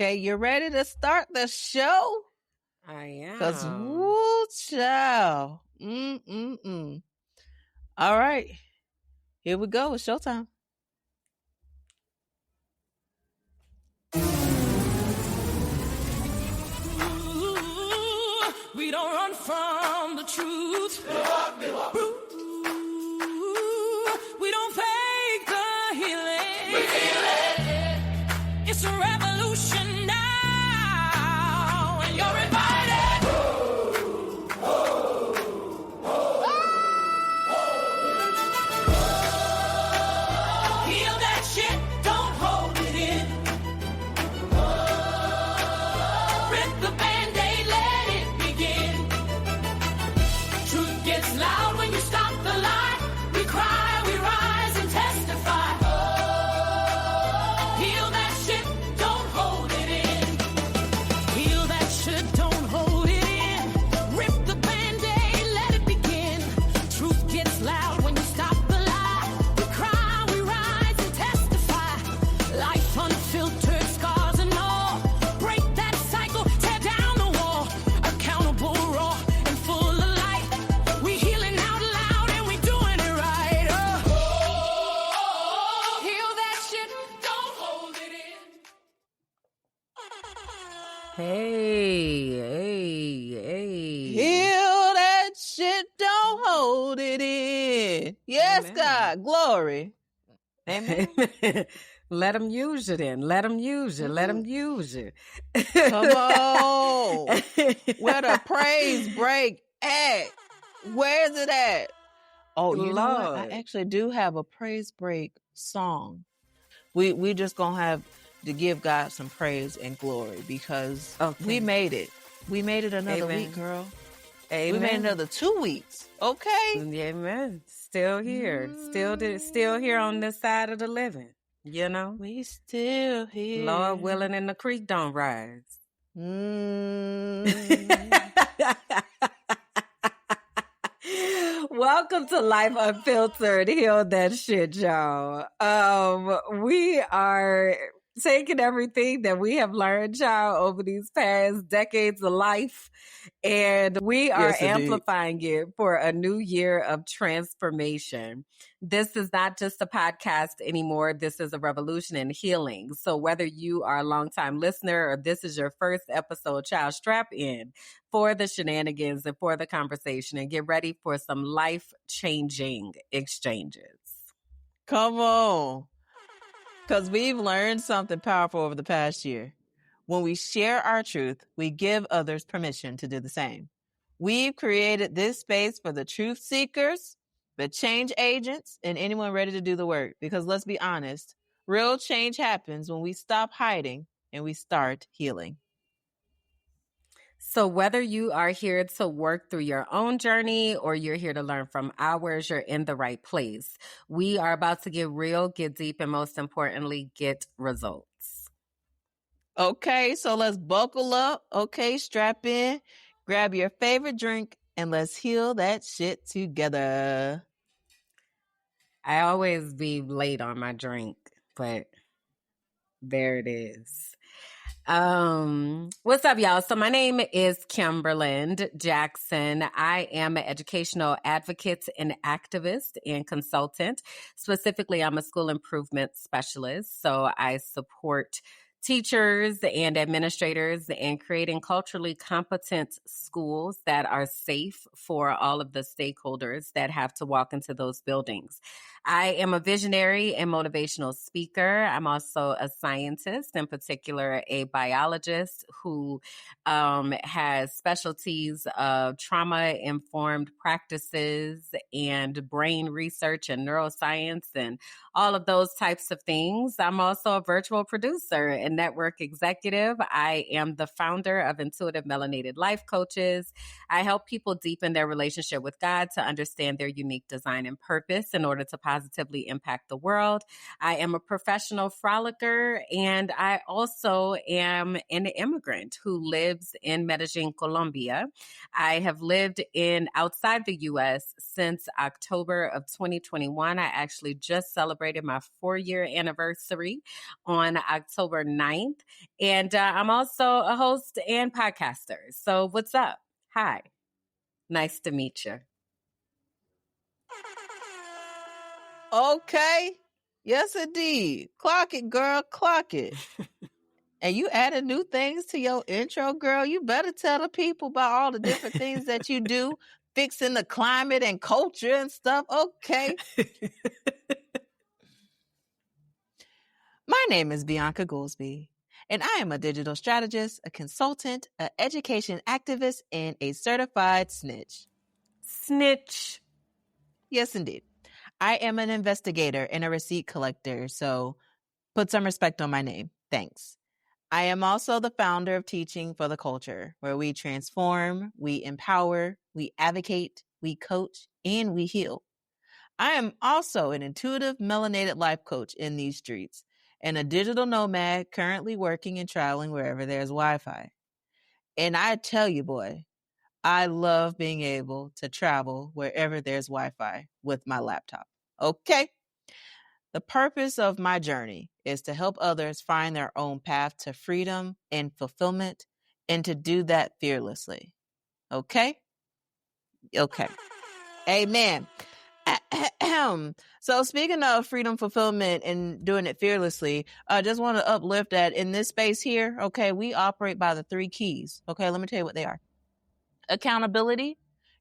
Okay, you ready to start the show? I am. Cause woo, child. All right, here we go. It's showtime. We don't run from the truth. We don't fake the healing. We feel it. It's a revolution now, and you're invited. Heal that shit, don't hold it in. Rip the Band-Aid, let it begin. Truth gets loud when you stop the lie. We cry, we rise and testify. Heal that shit, don't hold it in. Heal that shit, don't hold it in. Rip the Band-Aid, let it begin. Truth gets loud when you stop the lie. We cry, we rise and testify. Life unfiltered, scars and all. Break that cycle, tear down the wall. Accountable, raw, and full of light. We healing out loud and we doing it right. Heal that shit, don't hold it in. Hey. Heal that shit, don't hold it in. Yes, Amen. God, glory. Amen. Let them use you then. Let them use you. Let them use you. Come on. Where the praise break at? Where's it at? Oh, you know what? I Lord. actually do have a praise break song. We just gonna have to give God some praise and glory because Okay. we made it. We made it another Amen. week, girl. Amen. We made another 2 weeks. Okay. Amen. Still here. Still here on this side of the living. You know? We still here. Lord willing and the creek don't rise. Welcome to Life Unfiltered. Heal that shit, y'all. We are taking everything that we have learned, y'all, over these past decades of life, and we are Yes, indeed. amplifying it for a new year of transformation. This is not just a podcast anymore. This is a revolution in healing. So whether you are a longtime listener or this is your first episode, child, strap in for the shenanigans and for the conversation and get ready for some life-changing exchanges. Come on. Because we've learned something powerful over the past year. When we share our truth, we give others permission to do the same. We've created this space for the truth seekers, the change agents, and anyone ready to do the work. Because let's be honest, real change happens when we stop hiding and we start healing. So whether you are here to work through your own journey or you're here to learn from ours, you're in the right place. We are about to get real, get deep, and most importantly, get results. Okay, so let's buckle up. Okay, strap in, grab your favorite drink, and let's heal that shit together. I always be late on my drink, but there it is. What's up, y'all? So my name is Kimberland Jackson. I am an educational advocate and activist and consultant. Specifically, I'm a school improvement specialist. So I support teachers and administrators in creating culturally competent schools that are safe for all of the stakeholders that have to walk into those buildings. I am a visionary and motivational speaker. I'm also a scientist, in particular, a biologist who has specialties of trauma-informed practices and brain research and neuroscience and all of those types of things. I'm also a virtual producer and network executive. I am the founder of Intuitive Melanated Life Coaches. I help people deepen their relationship with God to understand their unique design and purpose in order to positively impact the world. I am a professional frolicker, and I also am an immigrant who lives in Medellin, Colombia. I have lived outside the U.S. since October of 2021. I actually just celebrated my 4-year anniversary on October 9th. And I'm also a host and podcaster. So what's up? Hi. Nice to meet you. Okay. Yes, indeed. Clock it, girl. Clock it. And you added new things to your intro, girl. You better tell the people about all the different things that you do, fixing the climate and culture and stuff. Okay. My name is Bianca Goolsby, and I am a digital strategist, a consultant, an education activist, and a certified snitch. Snitch. Yes, indeed. I am an investigator and a receipt collector, so put some respect on my name. Thanks. I am also the founder of Teaching for the Culture, where we transform, we empower, we advocate, we coach, and we heal. I am also an intuitive melanated life coach in these streets and a digital nomad currently working and traveling wherever there's Wi-Fi. And I tell you, boy, I love being able to travel wherever there's Wi-Fi with my laptop. Okay? The purpose of my journey is to help others find their own path to freedom and fulfillment and to do that fearlessly. Okay? Okay. Amen. So speaking of freedom, fulfillment, and doing it fearlessly, I just want to uplift that in this space here, okay, we operate by the 3 keys. Okay, let me tell you what they are. Accountability,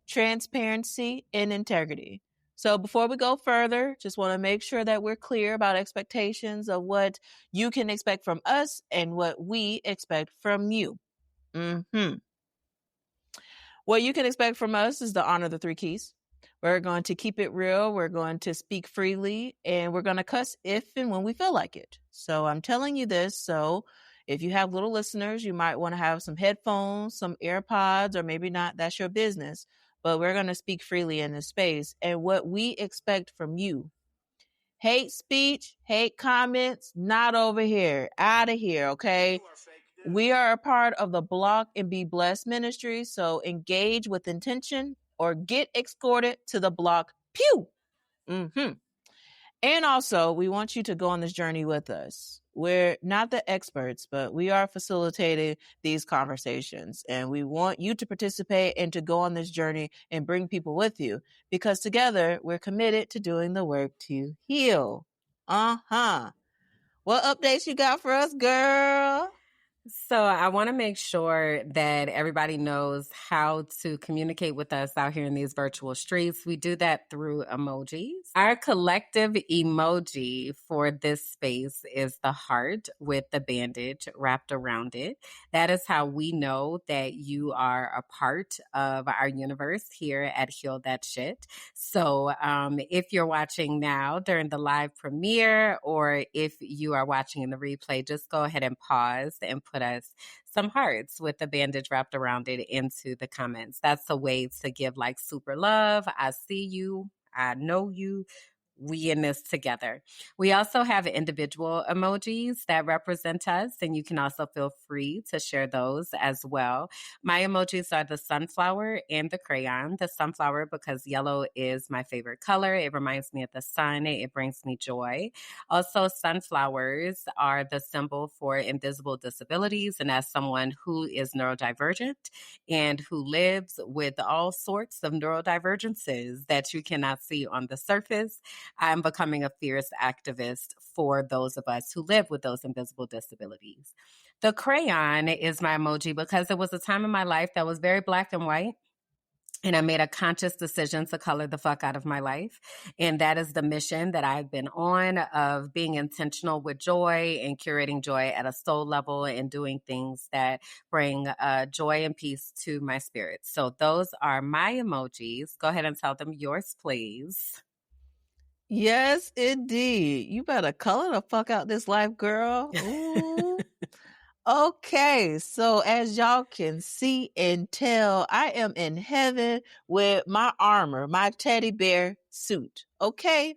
transparency, and integrity. So before we go further, just want to make sure that we're clear about expectations of what you can expect from us and what we expect from you. What you can expect from us is to honor the 3 keys. We're going to keep it real. We're going to speak freely, and we're going to cuss if and when we feel like it. So I'm telling you this. So if you have little listeners, you might want to have some headphones, some AirPods, or maybe not. That's your business. But we're going to speak freely in this space. And what we expect from you: hate speech, hate comments, not over here, out of here. Okay. We are a part of the Block and Be Blessed ministry. So engage with intention or get escorted to the block. Pew. And also, we want you to go on this journey with us. We're not the experts, but we are facilitating these conversations. And we want you to participate and to go on this journey and bring people with you, because together we're committed to doing the work to heal. What updates you got for us, girl? So I want to make sure that everybody knows how to communicate with us out here in these virtual streets. We do that through emojis. Our collective emoji for this space is the heart with the bandage wrapped around it. That is how we know that you are a part of our universe here at Heal That Shit. So if you're watching now during the live premiere, or if you are watching in the replay, just go ahead and pause and put us some hearts with the bandage wrapped around it into the comments. That's a way to give like super love. I see you. I know you. We in this together. We also have individual emojis that represent us, and you can also feel free to share those as well. My emojis are the sunflower and the crayon. The sunflower because yellow is my favorite color. It reminds me of the sun. It brings me joy. Also, sunflowers are the symbol for invisible disabilities, and as someone who is neurodivergent and who lives with all sorts of neurodivergences that you cannot see on the surface, I'm becoming a fierce activist for those of us who live with those invisible disabilities. The crayon is my emoji because it was a time in my life that was very black and white. And I made a conscious decision to color the fuck out of my life. And that is the mission that I've been on, of being intentional with joy and curating joy at a soul level and doing things that bring joy and peace to my spirit. So those are my emojis. Go ahead and tell them yours, please. Yes, indeed. You better color the fuck out this life, girl. Ooh. Okay, so as y'all can see and tell, I am in heaven with my armor, my teddy bear suit. Okay,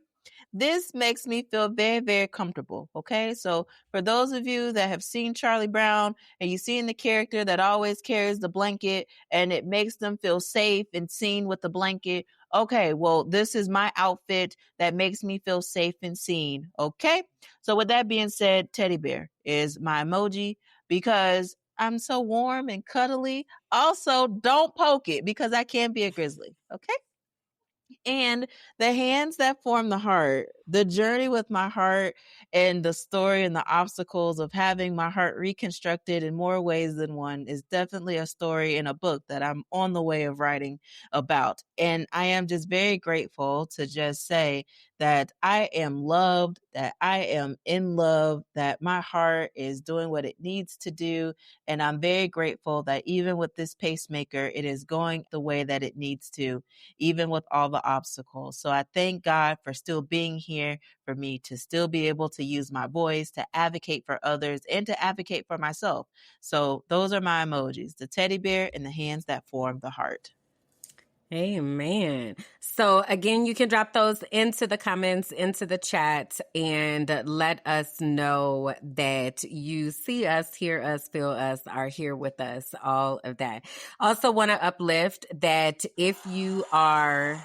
This makes me feel very, very comfortable. Okay. So for those of you that have seen Charlie Brown and you've seen the character that always carries the blanket and it makes them feel safe and seen with the blanket. Okay. Well, this is my outfit that makes me feel safe and seen. Okay. So with that being said, teddy bear is my emoji because I'm so warm and cuddly. Also, don't poke it because I can be a grizzly. Okay. And the hands that form the heart, the journey with my heart and the story and the obstacles of having my heart reconstructed in more ways than one is definitely a story in a book that I'm on the way of writing about. And I am just very grateful to just say that I am loved, that I am in love, that my heart is doing what it needs to do. And I'm very grateful that even with this pacemaker, it is going the way that it needs to, even with all the obstacles. So I thank God for still being here, for me to still be able to use my voice to advocate for others and to advocate for myself. So those are my emojis, the teddy bear and the hands that form the heart. Amen. So again, you can drop those into the comments, into the chat, and let us know that you see us, hear us, feel us, are here with us, all of that. Also want to uplift that if you are...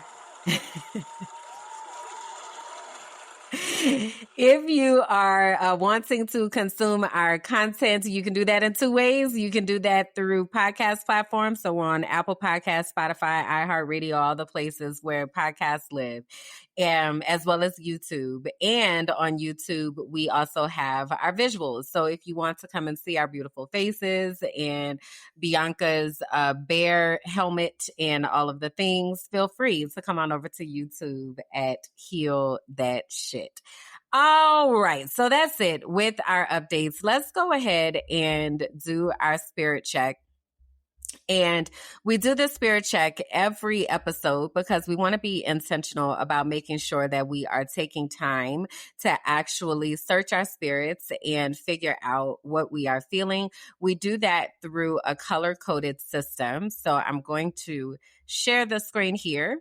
If you are wanting to consume our content, you can do that in two ways. You can do that through podcast platforms. So we're on Apple Podcasts, Spotify, iHeartRadio, all the places where podcasts live, as well as YouTube. And on YouTube, we also have our visuals. So if you want to come and see our beautiful faces and Bianca's bear helmet and all of the things, feel free to come on over to YouTube at Heal That Shit. All right. So that's it with our updates. Let's go ahead and do our spirit check. And we do this spirit check every episode because we want to be intentional about making sure that we are taking time to actually search our spirits and figure out what we are feeling. We do that through a color-coded system. So I'm going to share the screen here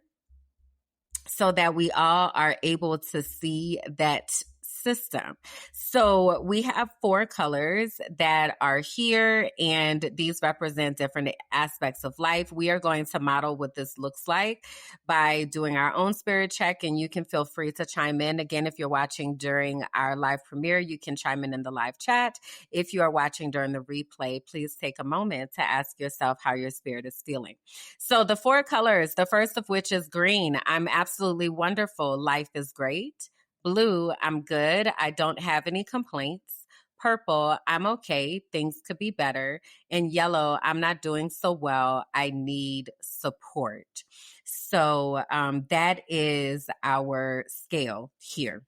so that we all are able to see that system. So we have 4 colors that are here, and these represent different aspects of life. We are going to model what this looks like by doing our own spirit check, and you can feel free to chime in. Again, if you're watching during our live premiere, you can chime in the live chat. If you are watching during the replay, please take a moment to ask yourself how your spirit is feeling. So the 4 colors, the first of which is green. I'm absolutely wonderful. Life is great. Blue, I'm good. I don't have any complaints. Purple, I'm okay. Things could be better. And yellow, I'm not doing so well. I need support. So that is our scale here.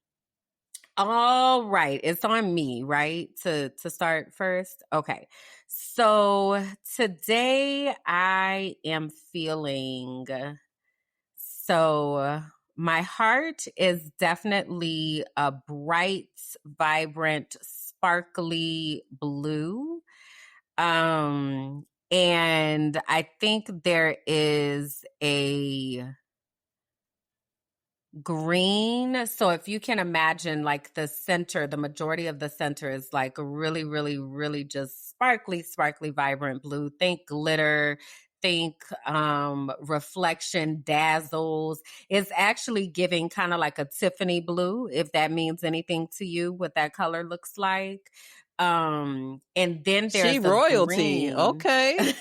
All right. It's on me, right? To start first. Okay. So today I am feeling... So my heart is definitely a bright, vibrant, sparkly blue. And I think there is a green. So if you can imagine, like the center, the majority of the center is like a really, really, really just sparkly, vibrant blue. Think glitter, think reflection, dazzles. It's actually giving kind of like a Tiffany blue, if that means anything to you, what that color looks like. And then there's She royalty. green. Okay.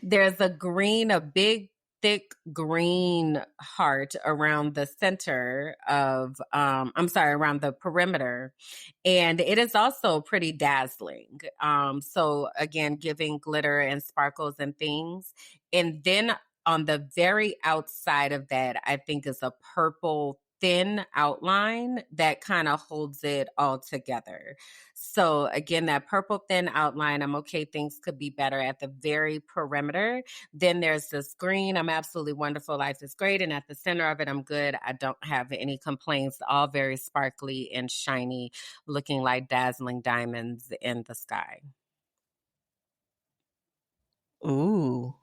There's a green, a big thick green heart around the center of, around the perimeter. And it is also pretty dazzling. So again, giving glitter and sparkles and things. And then on the very outside of that, I think is a purple thin outline that kind of holds it all together. So again, that purple thin outline, I'm okay, things could be better at the very perimeter. Then there's this green, I'm absolutely wonderful, life is great. And at the center of it, I'm good. I don't have any complaints, all very sparkly and shiny, looking like dazzling diamonds in the sky. Ooh.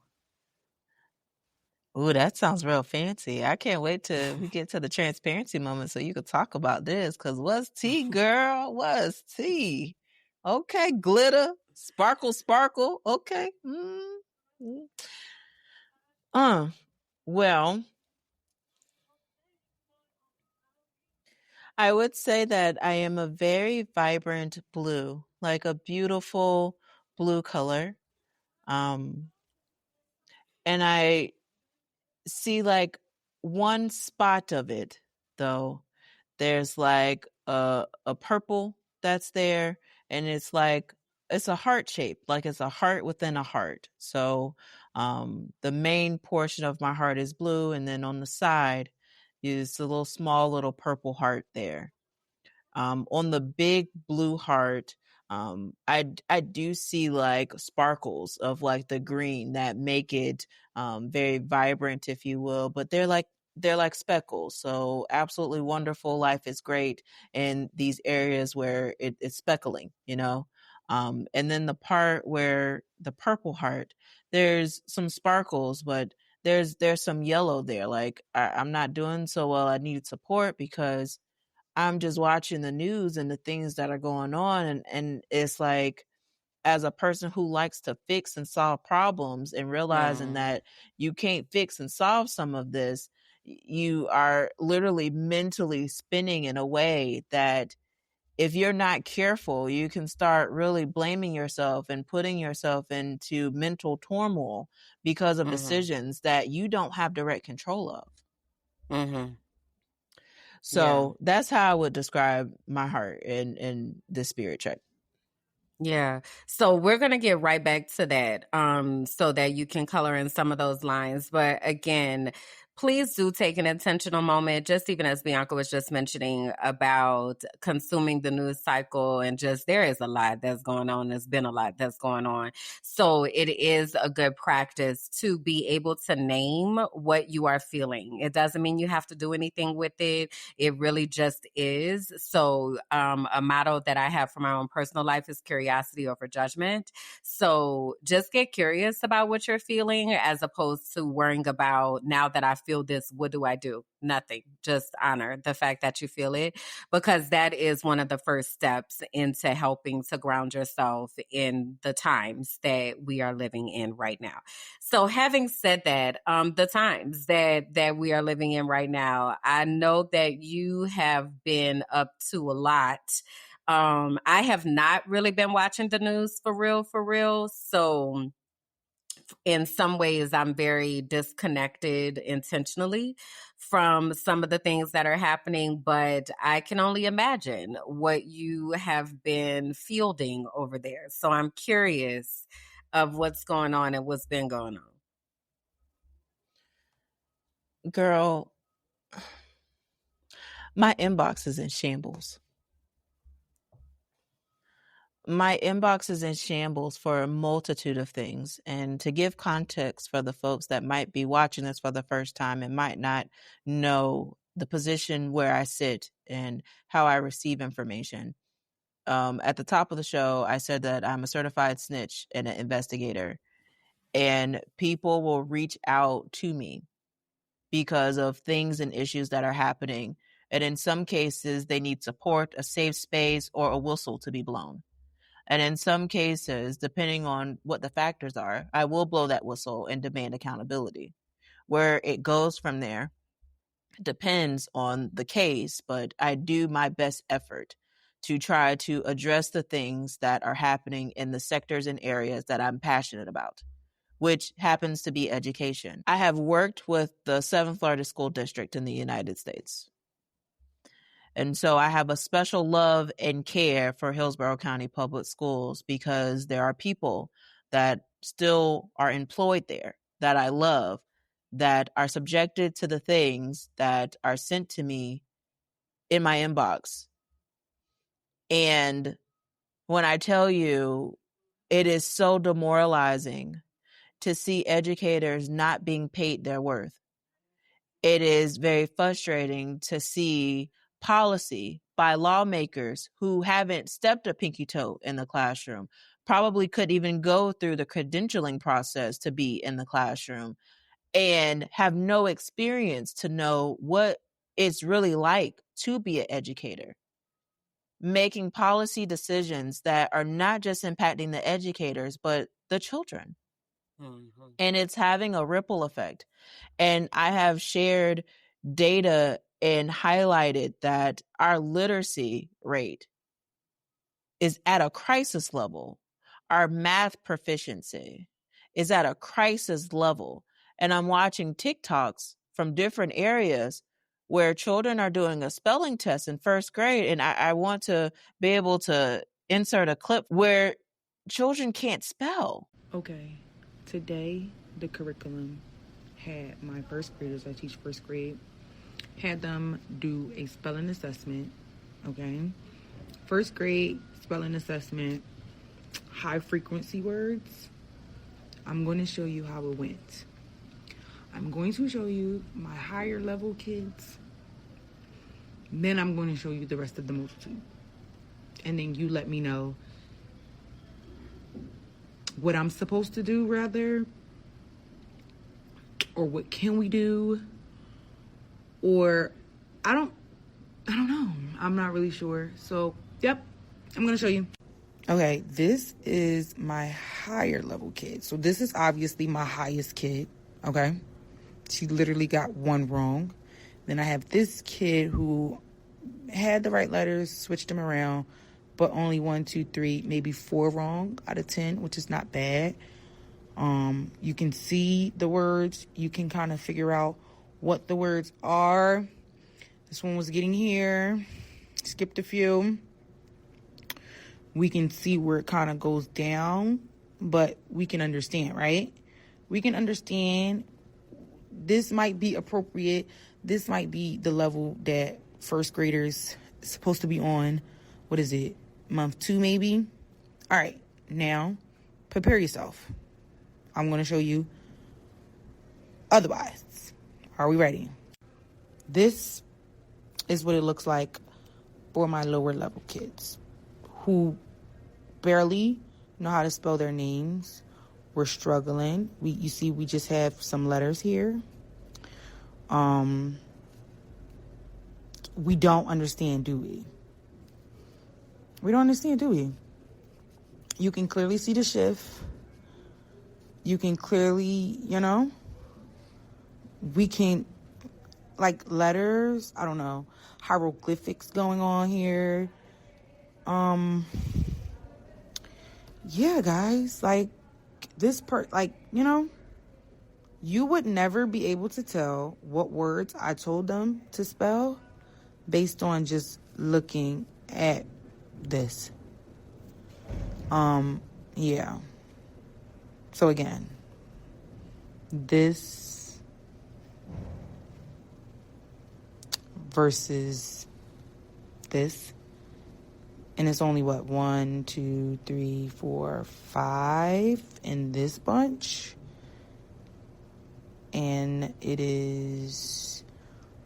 Ooh, that sounds real fancy. I can't wait till we get to the transparency moment so you could talk about this. Cause what's tea, girl? What's tea? Okay, glitter, sparkle, sparkle. Okay. Well, I would say that I am a very vibrant blue, like a beautiful blue color. Um, and I see like one spot of it though. There's like a purple that's there, and it's like it's a heart shape, like it's a heart within a heart. So the main portion of my heart is blue, and then on the side is a little small little purple heart there. On the big blue heart, I do see like sparkles of like the green that make it very vibrant, if you will. But they're like speckles. So absolutely wonderful. Life is great in these areas where it's speckling, you know. And then the part where the purple heart, there's some sparkles, but there's some yellow there. Like I'm not doing so well. I need support because I'm just watching the news and the things that are going on. And it's like, as a person who likes to fix and solve problems and realizing that you can't fix and solve some of this, you are literally mentally spinning in a way that if you're not careful, you can start really blaming yourself and putting yourself into mental turmoil because of decisions that you don't have direct control of. So that's how I would describe my heart in the spirit check. Yeah. So we're going to get right back to that so that you can color in some of those lines. But again, please do take an intentional moment, just even as Bianca was just mentioning about consuming the news cycle, and just there is a lot that's going on. There's been a lot that's going on. So it is a good practice to be able to name what you are feeling. It doesn't mean you have to do anything with it. It really just is. So a motto that I have for my own personal life is curiosity over judgment. So just get curious about what you're feeling as opposed to worrying about, now that I feel this, what do I do? Nothing. Just honor the fact that you feel it, because that is one of the first steps into helping to ground yourself in the times that we are living in right now. So having said that, the times that we are living in right now, I know that you have been up to a lot. I have not really been watching the news for real. So in some ways, I'm very disconnected intentionally from some of the things that are happening, but I can only imagine what you have been fielding over there. So I'm curious of what's going on and what's been going on. Girl, my inbox is in shambles. My inbox is in shambles for a multitude of things. And to give context for the folks that might be watching this for the first time and might not know the position where I sit and how I receive information. At the top of the show, I said that I'm a certified snitch and an investigator. And people will reach out to me because of things and issues that are happening. And in some cases, they need support, a safe space, or a whistle to be blown. And in some cases, depending on what the factors are, I will blow that whistle and demand accountability. Where it goes from there depends on the case, but I do my best effort to try to address the things that are happening in the sectors and areas that I'm passionate about, which happens to be education. I have worked with the 7th largest school district in the United States. And so I have a special love and care for Hillsborough County Public Schools because there are people that still are employed there that I love, that are subjected to the things that are sent to me in my inbox. And when I tell you, it is so demoralizing to see educators not being paid their worth. It is very frustrating to see policy by lawmakers who haven't stepped a pinky toe in the classroom, probably could even go through the credentialing process to be in the classroom, and have no experience to know what it's really like to be an educator, making policy decisions that are not just impacting the educators, but the children. Mm-hmm. And it's having a ripple effect. And I have shared data and highlighted that our literacy rate is at a crisis level. Our math proficiency is at a crisis level. And I'm watching TikToks from different areas where children are doing a spelling test in first grade. And I want to be able to insert a clip where children can't spell. Okay, today the curriculum had my first graders, I teach first grade, had them do a spelling assessment, okay? First grade spelling assessment, high frequency words. I'm going to show you how it went. I'm going to show you my higher level kids. Then I'm going to show you the rest of the multitude. And then you let me know what I'm supposed to do, rather, or what can we do, or I don't know. I'm not really sure. So, yep, I'm going to show you. Okay, this is my higher level kid. So this is obviously my highest kid, okay? She literally got one wrong. Then I have this kid who had the right letters, switched them around, but only 1, 2, 3, maybe 4 wrong out of 10, which is not bad. You can see the words. You can kind of figure out what the words are. This one was getting here. Skipped a few. We can see where it kind of goes down, but we can understand, right? We can understand this might be appropriate. This might be the level that first graders supposed to be on. What is it? Month 2, maybe? All right, now prepare yourself. I'm going to show you otherwise. Are we ready? This is what it looks like for my lower level kids who barely know how to spell their names. We're struggling. You see, we just have some letters here. We don't understand, do we? We don't understand, do we? You can clearly see the shift. You can clearly, we can, like letters, I don't know, hieroglyphics going on here. Yeah, guys, like this you would never be able to tell what words I told them to spell based on just looking at this. Yeah. So again, this versus this. And it's only 1, 2, 3, 4, 5 in this bunch. And it is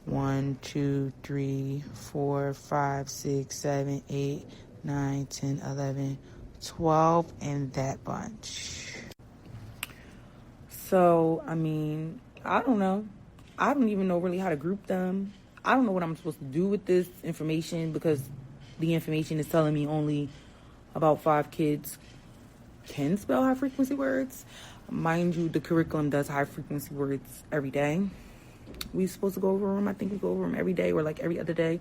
1, 2, 3, 4, 5, 6, 7, 8, 9, 10, 11, 12 in that bunch. So, I mean, I don't know. I don't even know really how to group them. I don't know what I'm supposed to do with this information because the information is telling me only about 5 kids can spell high frequency words. Mind you, the curriculum does high frequency words every day. We supposed to go over them. I think we go over them every day or like every other day.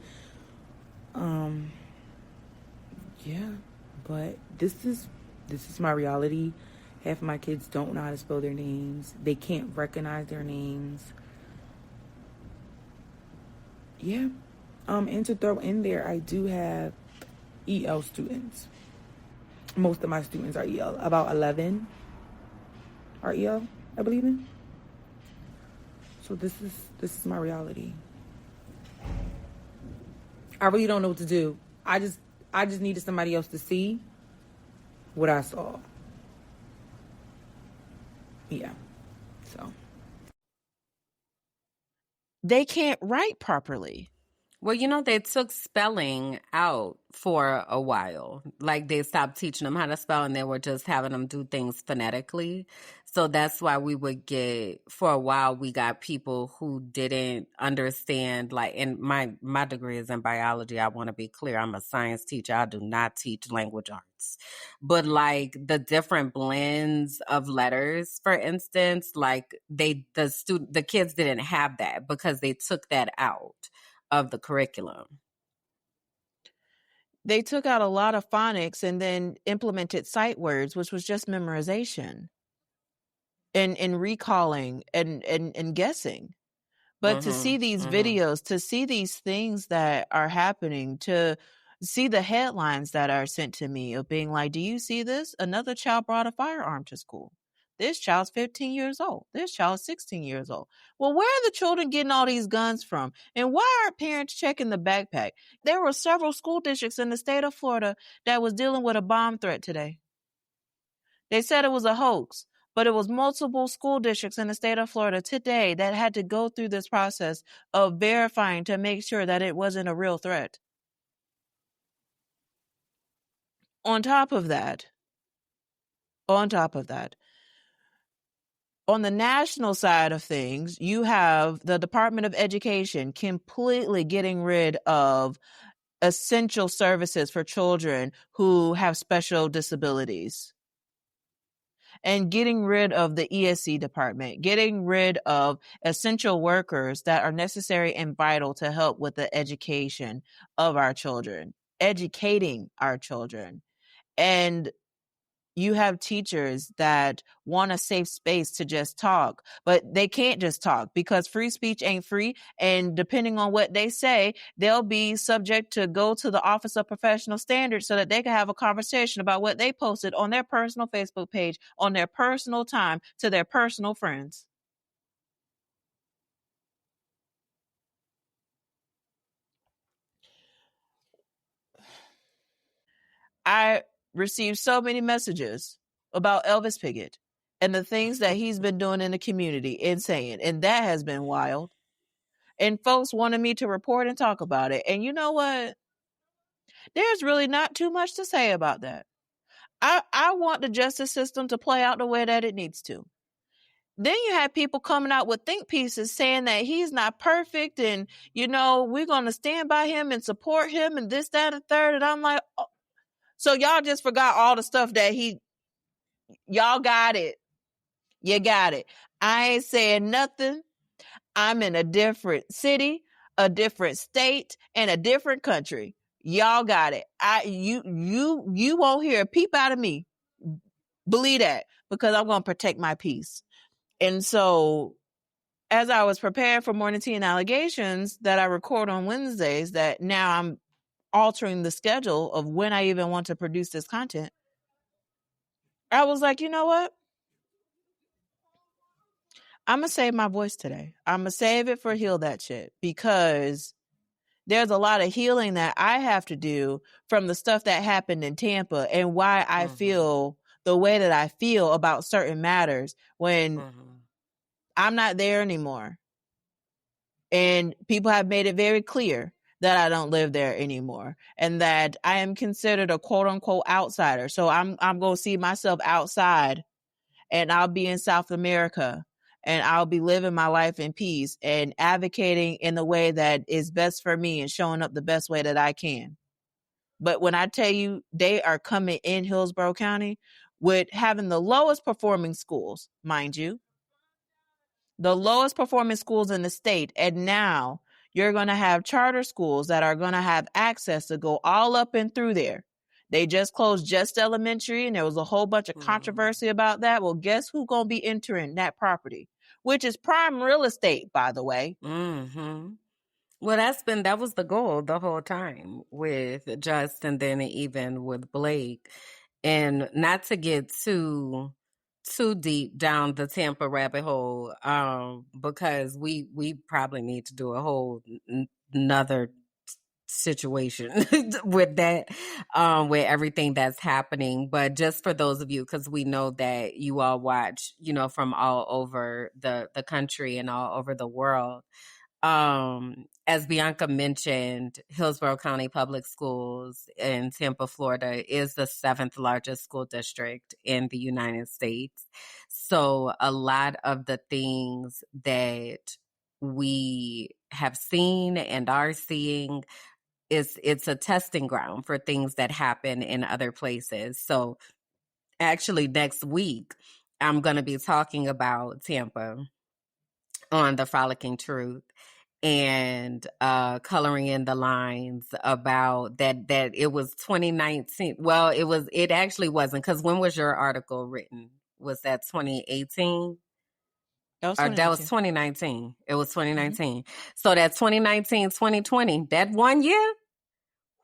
Yeah, but this is my reality. Half of my kids don't know how to spell their names. They can't recognize their names. Yeah. And to throw in there, I do have EL students. Most of my students are EL. About 11 are EL, I believe in. So this is my reality. I really don't know what to do. I just needed somebody else to see what I saw. Yeah. So they can't write properly. Well, they took spelling out for a while. Like they stopped teaching them how to spell and they were just having them do things phonetically. So that's why for a while, we got people who didn't understand, like, and my degree is in biology. I want to be clear. I'm a science teacher. I do not teach language arts. But like the different blends of letters, for instance, like the kids didn't have that because they took that out of the curriculum. They took out a lot of phonics and then implemented sight words, which was just memorization and recalling and guessing. But to see these videos, to see these things that are happening, to see the headlines that are sent to me of being like, do you see this? Another child brought a firearm to school. This child's 15 years old. This child's 16 years old. Well, where are the children getting all these guns from? And why aren't parents checking the backpack? There were several school districts in the state of Florida that was dealing with a bomb threat today. They said it was a hoax, but it was multiple school districts in the state of Florida today that had to go through this process of verifying to make sure that it wasn't a real threat. On top of that, on the national side of things, you have the Department of Education completely getting rid of essential services for children who have special disabilities, and getting rid of the ESC department, getting rid of essential workers that are necessary and vital to help with the education of our children, educating our children. And you have teachers that want a safe space to just talk, but they can't just talk because free speech ain't free. And depending on what they say, they'll be subject to go to the Office of Professional Standards so that they can have a conversation about what they posted on their personal Facebook page, on their personal time, to their personal friends. I received so many messages about Elvis Piggott and the things that he's been doing in the community and saying, and that has been wild. And folks wanted me to report and talk about it. And you know what? There's really not too much to say about that. I want the justice system to play out the way that it needs to. Then you have people coming out with think pieces saying that he's not perfect and, we're going to stand by him and support him and this, that, and third. And I'm like, oh, so y'all just forgot all the stuff that y'all got it. You got it. I ain't saying nothing. I'm in a different city, a different state, and a different country. Y'all got it. You won't hear a peep out of me. Believe that, because I'm going to protect my peace. And so as I was preparing for Morning Tea and Allegations that I record on Wednesdays, that now I'm altering the schedule of when I even want to produce this content, I was like, you know what? I'm going to save my voice today. I'm going to save it for Heal That Shit, because there's a lot of healing that I have to do from the stuff that happened in Tampa and why I feel the way that I feel about certain matters when I'm not there anymore. And people have made it very clear that I don't live there anymore and that I am considered a quote unquote outsider. So I'm going to see myself outside, and I'll be in South America, and I'll be living my life in peace and advocating in the way that is best for me and showing up the best way that I can. But when I tell you they are coming in Hillsborough County with having the lowest performing schools, mind you, the lowest performing schools in the state. And now you're going to have charter schools that are going to have access to go all up and through there. They just closed Just Elementary, and there was a whole bunch of controversy about that. Well, guess who's going to be entering that property, which is prime real estate, by the way. Well, that was the goal the whole time with Just, and then even with Blake. And not to get too deep down the Tampa rabbit hole, because we probably need to do a whole another situation with that, with everything that's happening. But just for those of you, because we know that you all watch, from all over the country and all over the world, as Bianca mentioned, Hillsborough County Public Schools in Tampa, Florida is the 7th largest school district in the United States. So a lot of the things that we have seen and are seeing it's a testing ground for things that happen in other places. So actually next week, I'm going to be talking about Tampa on the Frolicking Truth and coloring in the lines about that it was 2019. Well, it actually wasn't, because when was your article written? Was that 2018? Or that was 2019. It was 2019. So that 2019, 2020, that 1 year,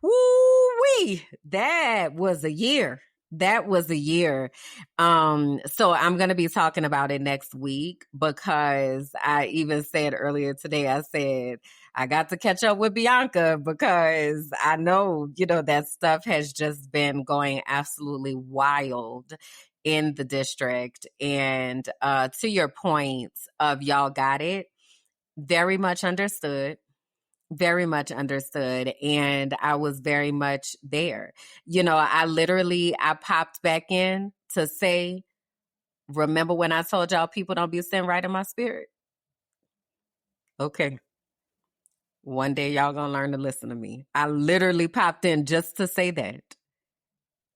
woo-wee, that was a year. That was a year. So I'm going to be talking about it next week, because I even said earlier today, I said, I got to catch up with Bianca, because I know, that stuff has just been going absolutely wild in the district. And to your point of y'all got it, very much understood. Very much understood. And I was very much there. I popped back in to say, remember when I told y'all people don't be sitting right in my spirit? Okay. One day y'all gonna learn to listen to me. I literally popped in just to say that.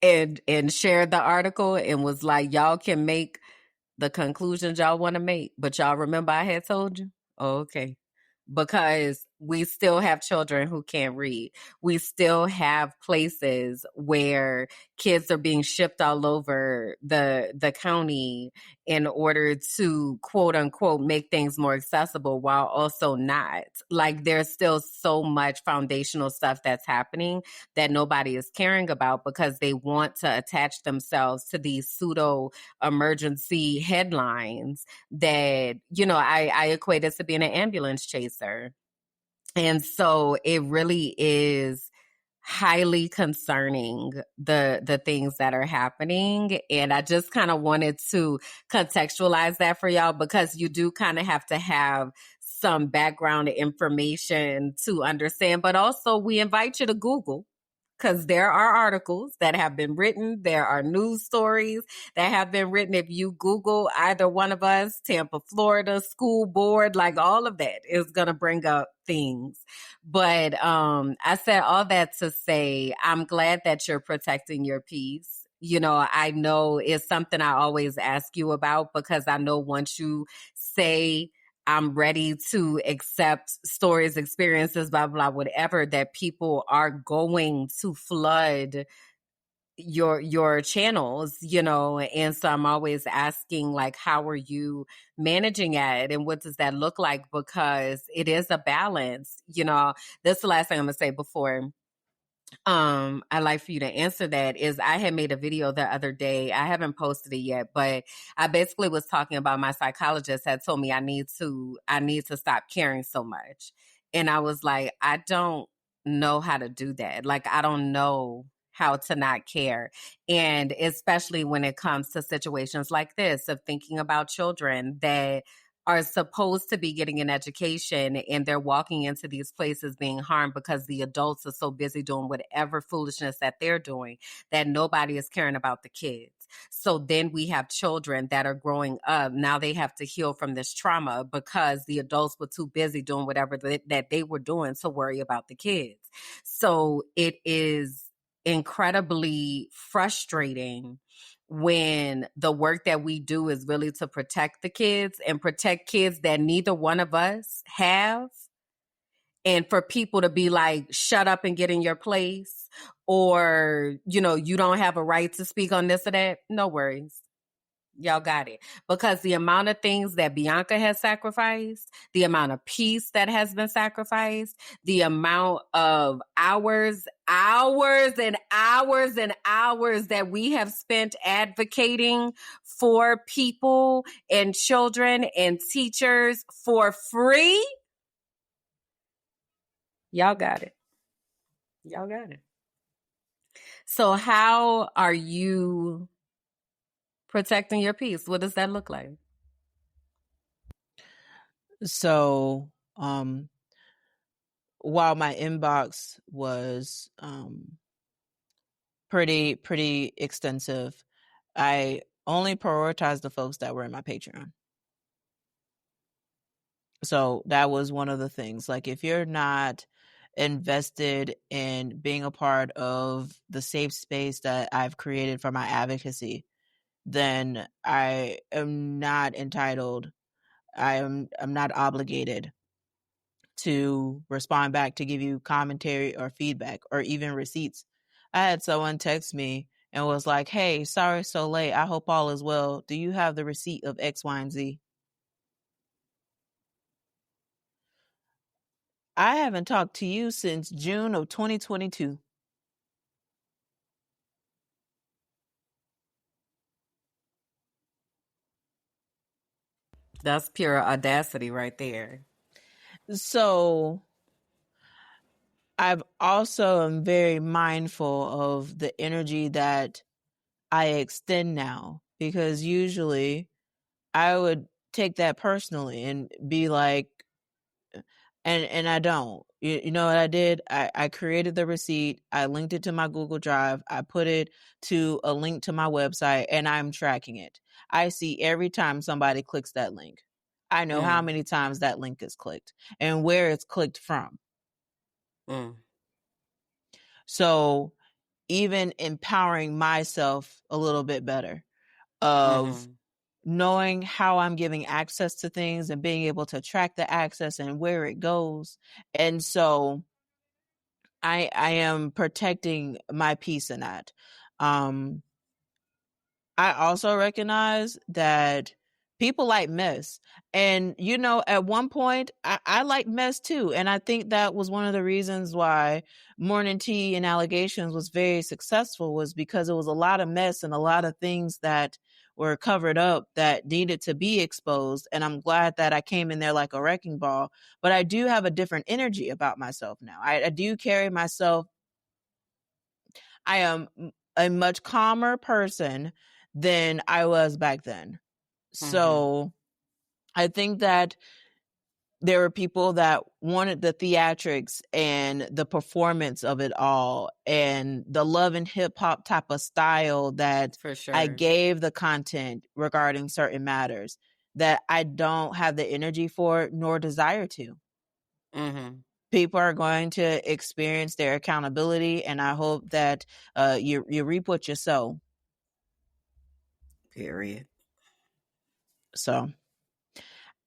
And shared the article and was like, y'all can make the conclusions y'all want to make, but y'all remember I had told you? Okay. Because we still have children who can't read. We still have places where kids are being shipped all over the county in order to, quote unquote, make things more accessible, while also not. Like, there's still so much foundational stuff that's happening that nobody is caring about, because they want to attach themselves to these pseudo emergency headlines that, I equate it to being an ambulance chaser. And so it really is highly concerning, the things that are happening. And I just kind of wanted to contextualize that for y'all, because you do kind of have to have some background information to understand. But also, we invite you to Google, because there are articles that have been written. There are news stories that have been written. If you Google either one of us, Tampa, Florida, school board, like, all of that is going to bring up things. But I said all that to say, I'm glad that you're protecting your peace. I know it's something I always ask you about, because I know once you say, I'm ready to accept stories, experiences, blah, blah, whatever, that people are going to flood your channels, and so I'm always asking, like, how are you managing it, and what does that look like? Because it is a balance. This is the last thing I'm gonna say before I'd like for you to answer that. Is I had made a video the other day. I haven't posted it yet, but I basically was talking about, my psychologist had told me I need to stop caring so much. And I was like, I don't know how to do that. Like, I don't know how to not care. And especially when it comes to situations like this, of thinking about children that are supposed to be getting an education, and they're walking into these places being harmed because the adults are so busy doing whatever foolishness that they're doing, that nobody is caring about the kids. So then we have children that are growing up. Now they have to heal from this trauma because the adults were too busy doing whatever that they were doing to worry about the kids. So it is incredibly frustrating when the work that we do is really to protect the kids, and protect kids that neither one of us have. And for people to be like, shut up and get in your place, or, you don't have a right to speak on this or that. No worries. Y'all got it. Because the amount of things that Bianca has sacrificed, the amount of peace that has been sacrificed, the amount of hours and hours and hours that we have spent advocating for people and children and teachers for free. Y'all got it. Y'all got it. So how are you protecting your peace? What does that look like? So while my inbox was pretty extensive, I only prioritized the folks that were in my Patreon. So that was one of the things. Like, if you're not invested in being a part of the safe space that I've created for my advocacy, then I am not entitled. I'm not obligated to respond back, to give you commentary or feedback or even receipts. I had someone text me and was like, "Hey, sorry so late. I hope all is well. Do you have the receipt of X, Y, and Z?" I haven't talked to you since June of 2022. That's pure audacity right there. So I've also am very mindful of the energy that I extend now, because usually I would take that personally and be like, and I don't. You know what I did? I created the receipt. I linked it to my Google Drive. I put it to a link to my website, and I'm tracking it. I see every time somebody clicks that link. I know how many times that link is clicked and where it's clicked from. So even empowering myself a little bit better of knowing how I'm giving access to things and being able to track the access and where it goes. And so I am protecting my peace in that. I also recognize that people like mess. And, you know, at one point, I liked mess too. And I think that was one of the reasons why Morning Tea and Allegations was very successful, was because it was a lot of mess and a lot of things that were covered up that needed to be exposed. And I'm glad that I came in there like a wrecking ball. But I do have a different energy about myself now. I do carry myself. I am a much calmer person than I was back then. So I think that there were people that wanted the theatrics and the performance of it all and the love and hip hop type of style that For sure. I gave the content regarding certain matters, that I don't have the energy for nor desire to. People are going to experience their accountability, and I hope that you reap what you sow. Period. So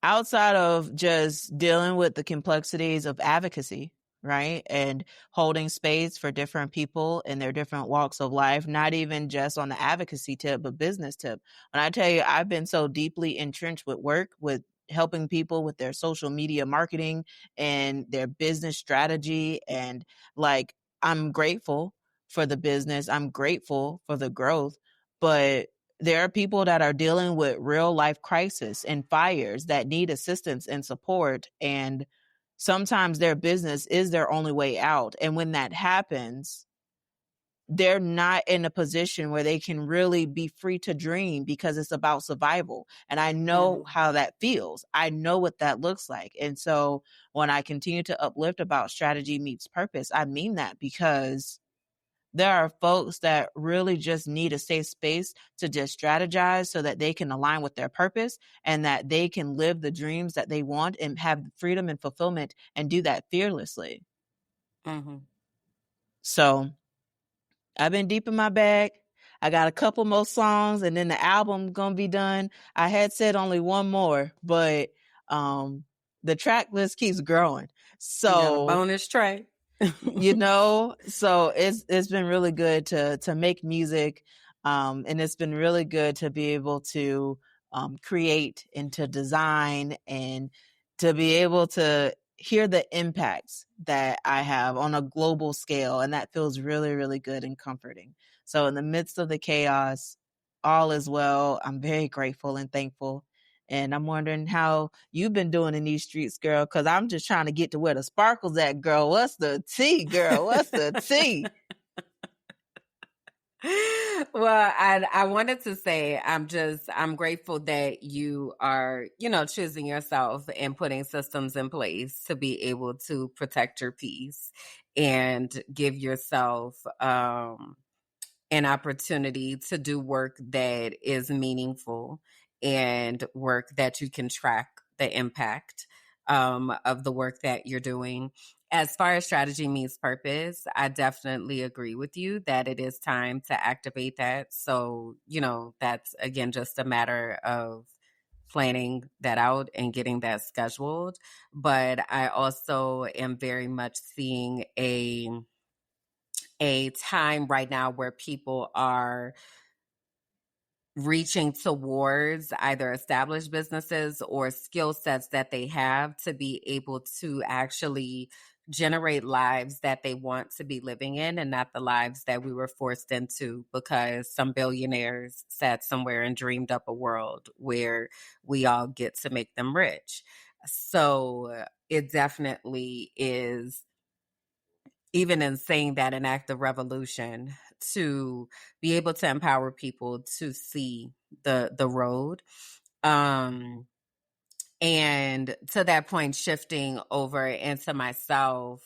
outside of just dealing with the complexities of advocacy, right, and holding space for different people in their different walks of life, not even just on the advocacy tip, but business tip. And I tell you, I've been so deeply entrenched with work, with helping people with their social media marketing and their business strategy. And like, I'm grateful for the business. I'm grateful for the growth, but there are people that are dealing with real life crisis and fires that need assistance and support. And sometimes their business is their only way out. And when that happens, they're not in a position where they can really be free to dream, because it's about survival. And I know how that feels. I know what that looks like. And so when I continue to uplift about strategy meets purpose, I mean that, because there are folks that really just need a safe space to just strategize so that they can align with their purpose and that they can live the dreams that they want and have freedom and fulfillment and do that fearlessly. So I've been deep in my bag. I got a couple more songs and then the album gonna be done. I had said only one more, but the track list keeps growing. So you got a bonus track. You know, so it's been really good to make music, and it's been really good to be able to create and to design and to be able to hear the impacts that I have on a global scale, and that feels really, really good and comforting. So in the midst of the chaos, all is well. I'm very grateful and thankful. And I'm wondering how you've been doing in these streets, girl, because I'm just trying to get to where the sparkle's at, girl. What's the tea, girl? What's the tea? Well, I wanted to say I'm grateful that you are, choosing yourself and putting systems in place to be able to protect your peace and give yourself an opportunity to do work that is meaningful and work that you can track the impact of the work that you're doing. As far as strategy meets purpose, I definitely agree with you that it is time to activate that. So, that's again just a matter of planning that out and getting that scheduled. But I also am very much seeing a time right now where people are reaching towards either established businesses or skill sets that they have to be able to actually generate lives that they want to be living in and not the lives that we were forced into because some billionaires sat somewhere and dreamed up a world where we all get to make them rich. So it definitely is, even in saying that, an act of revolution to be able to empower people to see the road. And to that point, shifting over into myself,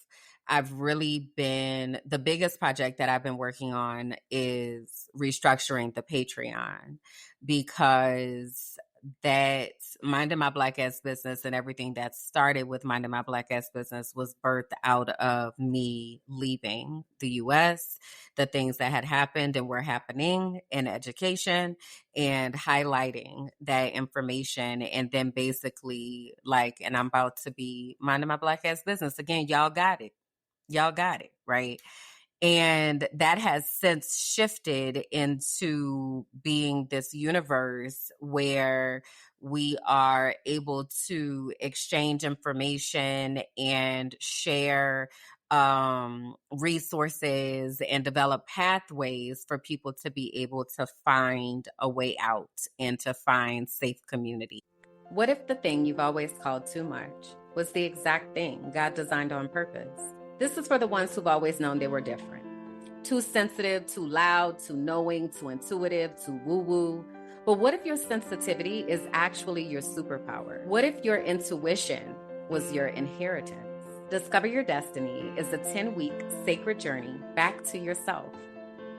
I've really been, the biggest project that I've been working on is restructuring the Patreon, because that Minding My Black Ass Business and everything that started with Minding My Black Ass Business was birthed out of me leaving the US, the things that had happened and were happening in education, and highlighting that information. And then basically, and I'm about to be minding my Black ass business again. Y'all got it. Right? And that has since shifted into being this universe where we are able to exchange information and share resources and develop pathways for people to be able to find a way out and to find safe community. What if the thing you've always called too much was the exact thing God designed on purpose? This is for the ones who've always known they were different. Too sensitive, too loud, too knowing, too intuitive, too woo-woo. But what if your sensitivity is actually your superpower? What if your intuition was your inheritance? Discover Your Destiny is a 10-week sacred journey back to yourself.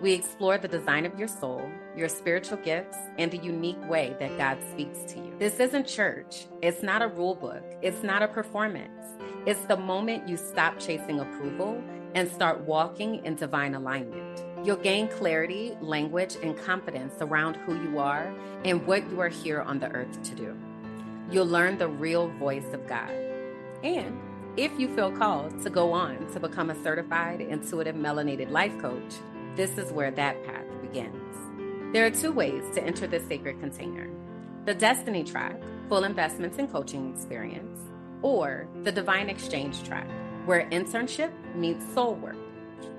We explore the design of your soul, your spiritual gifts, and the unique way that God speaks to you. This isn't church. It's not a rule book. It's not a performance. It's the moment you stop chasing approval and start walking in divine alignment. You'll gain clarity, language, and confidence around who you are and what you are here on the earth to do. You'll learn the real voice of God. And if you feel called to go on to become a certified intuitive melanated life coach, this is where that path begins. There are 2 ways to enter this sacred container: the Destiny track, full investments and coaching experience, or the Divine Exchange track, where internship meets soul work.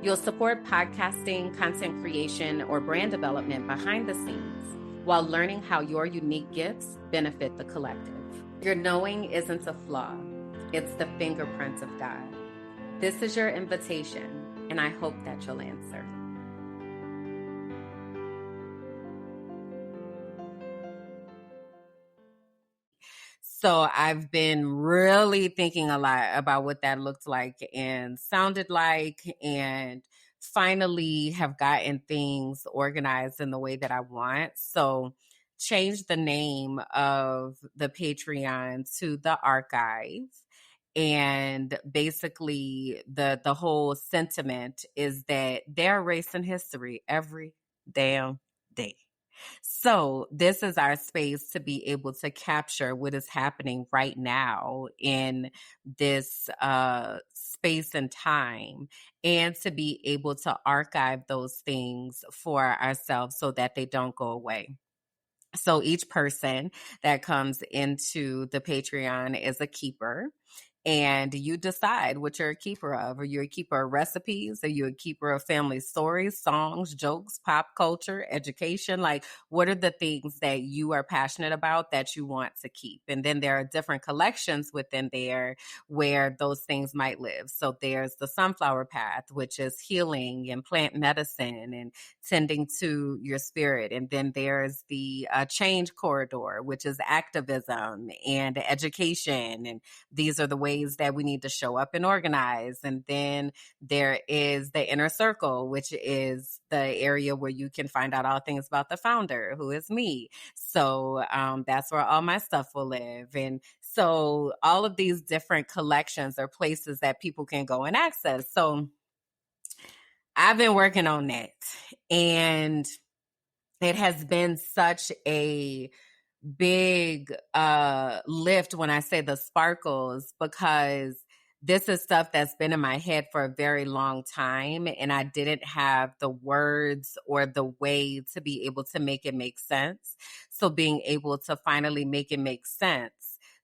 You'll support podcasting, content creation, or brand development behind the scenes while learning how your unique gifts benefit the collective. Your knowing isn't a flaw. It's the fingerprint of God. This is your invitation, and I hope that you'll answer. So I've been really thinking a lot about what that looked like and sounded like, and finally have gotten things organized in the way that I want. So changed the name of the Patreon to the Archive. And basically the whole sentiment is that they're erasing history every damn day. So this is our space to be able to capture what is happening right now in this space and time, and to be able to archive those things for ourselves so that they don't go away. So each person that comes into the Patreon is a keeper, and you decide what you're a keeper of. Are you a keeper of recipes? Are you a keeper of family stories, songs, jokes, pop culture, education? Like, what are the things that you are passionate about that you want to keep? And then there are different collections within there where those things might live. So there's the sunflower path, which is healing and plant medicine and tending to your spirit. And then there's the change corridor, which is activism and education. And these are the ways that we need to show up and organize. And then there is the inner circle, which is the area where you can find out all things about the founder, who is me. So that's where all my stuff will live. And so all of these different collections are places that people can go and access. So I've been working on that, and it has been such a big lift when I say the sparkles, because this is stuff that's been in my head for a very long time, and I didn't have the words or the way to be able to make it make sense. So being able to finally make it make sense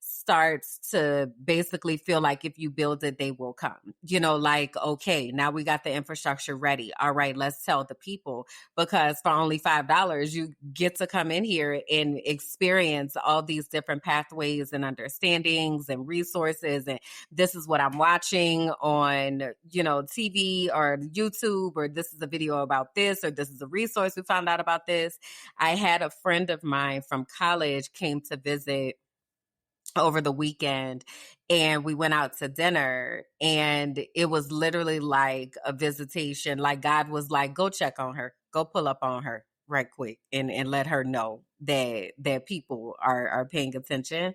starts to basically feel like if you build it, they will come. You know, like, okay, now we got the infrastructure ready. All right, let's tell the people, because for only $5, you get to come in here and experience all these different pathways and understandings and resources. And this is what I'm watching on, you know, TV or YouTube, or this is a video about this, or this is a resource we found out about this. I had a friend of mine from college came to visit over the weekend, and we went out to dinner, and it was literally like a visitation. Like God was like, go check on her, go pull up on her right quick, and let her know that people are paying attention.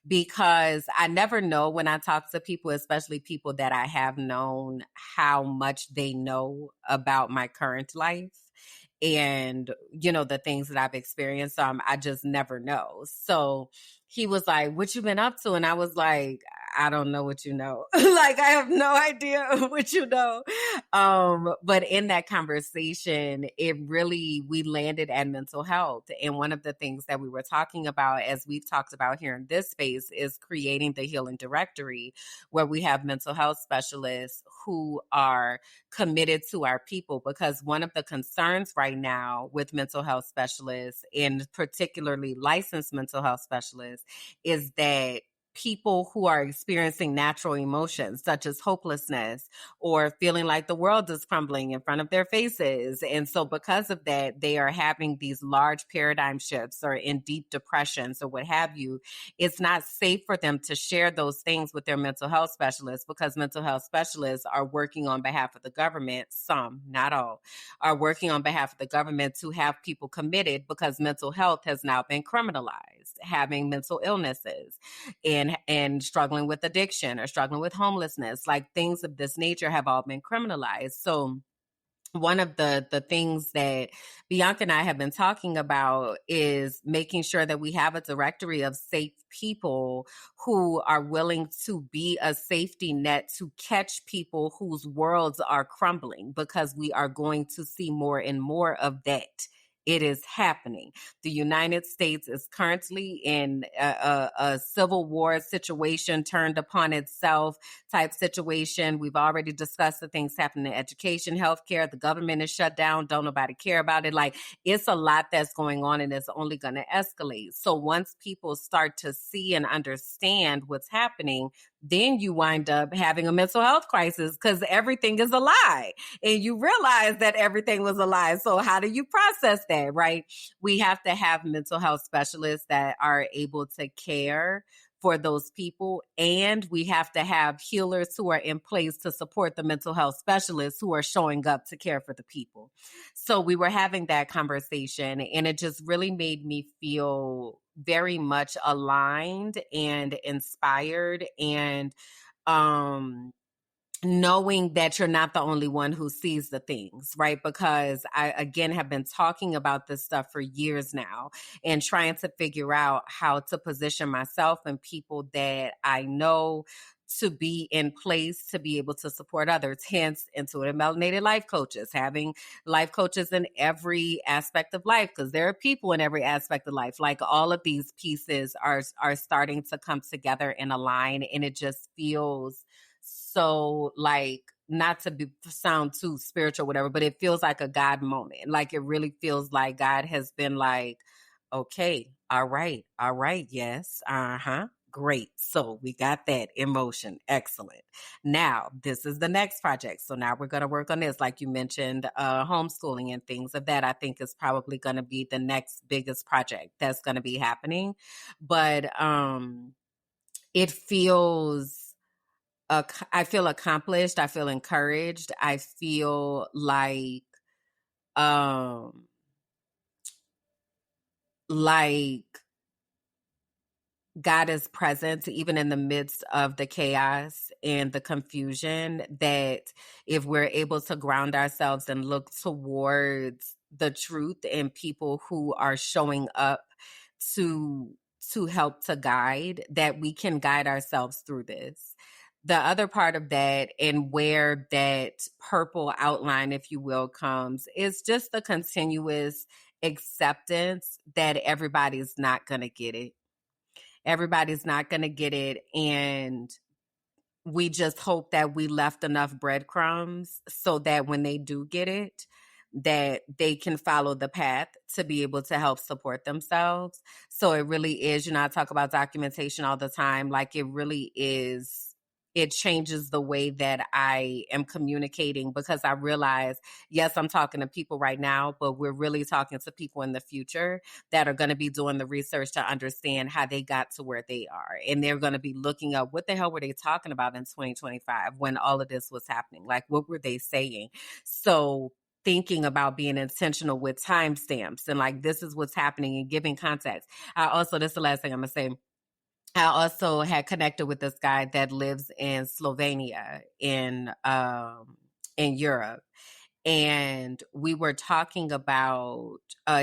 Because I never know when I talk to people, especially people that I have known, how much they know about my current life and, you know, the things that I've experienced. I just never know. So he was like, what you been up to? And I was like, I don't know what you know. Like, I have no idea what you know. But in that conversation, we landed at mental health. And one of the things that we were talking about, as we've talked about here in this space, is creating the healing directory, where we have mental health specialists who are committed to our people. Because one of the concerns right now with mental health specialists, and particularly licensed mental health specialists, is that people who are experiencing natural emotions such as hopelessness or feeling like the world is crumbling in front of their faces. And so because of that, they are having these large paradigm shifts or in deep depressions or what have you. It's not safe for them to share those things with their mental health specialists, because mental health specialists are working on behalf of the government. Some, not all, are working on behalf of the government to have people committed, because mental health has now been criminalized, having mental illnesses and struggling with addiction or struggling with homelessness, like things of this nature have all been criminalized. So one of the things that Bianca and I have been talking about is making sure that we have a directory of safe people who are willing to be a safety net to catch people whose worlds are crumbling, because we are going to see more and more of that. It is happening. The United States is currently in a civil war situation, turned upon itself type situation. We've already discussed the things happening in education, healthcare. The government is shut down. Don't nobody care about it. Like, it's a lot that's going on, and it's only going to escalate. So once people start to see and understand what's happening, then you wind up having a mental health crisis, because everything is a lie. And you realize that everything was a lie. So how do you process that, right? We have to have mental health specialists that are able to care for those people. And we have to have healers who are in place to support the mental health specialists who are showing up to care for the people. So we were having that conversation, and it just really made me feel very much aligned and inspired, and knowing that you're not the only one who sees the things, right? Because I, again, have been talking about this stuff for years now, and trying to figure out how to position myself and people that I know to be in place to be able to support others. Hence, Intuitive Melanated Life Coaches, having life coaches in every aspect of life, because there are people in every aspect of life. Like, all of these pieces are starting to come together and align, and it just feels so, like, not to sound too spiritual, whatever, but it feels like a God moment. Like, it really feels like God has been like, okay, all right, yes, great. So we got that in motion. Excellent. Now, this is the next project. So now we're going to work on this. Like you mentioned, homeschooling and things of that, I think is probably going to be the next biggest project that's going to be happening. But it feels, I feel accomplished. I feel encouraged. I feel like God is present even in the midst of the chaos and the confusion, that if we're able to ground ourselves and look towards the truth and people who are showing up to help to guide, that we can guide ourselves through this. The other part of that, and where that purple outline, if you will, comes, is just the continuous acceptance that everybody's not going to get it. Everybody's not going to get it. And we just hope that we left enough breadcrumbs so that when they do get it, that they can follow the path to be able to help support themselves. So it really is, I talk about documentation all the time. Like, it really is, it changes the way that I am communicating, because I realize, yes, I'm talking to people right now, but we're really talking to people in the future that are going to be doing the research to understand how they got to where they are. And they're going to be looking up, what the hell were they talking about in 2025 when all of this was happening? Like, what were they saying? So thinking about being intentional with timestamps and like, this is what's happening, and giving context. This is the last thing I'm going to say. I also had connected with this guy that lives in Slovenia in Europe. And we were talking about,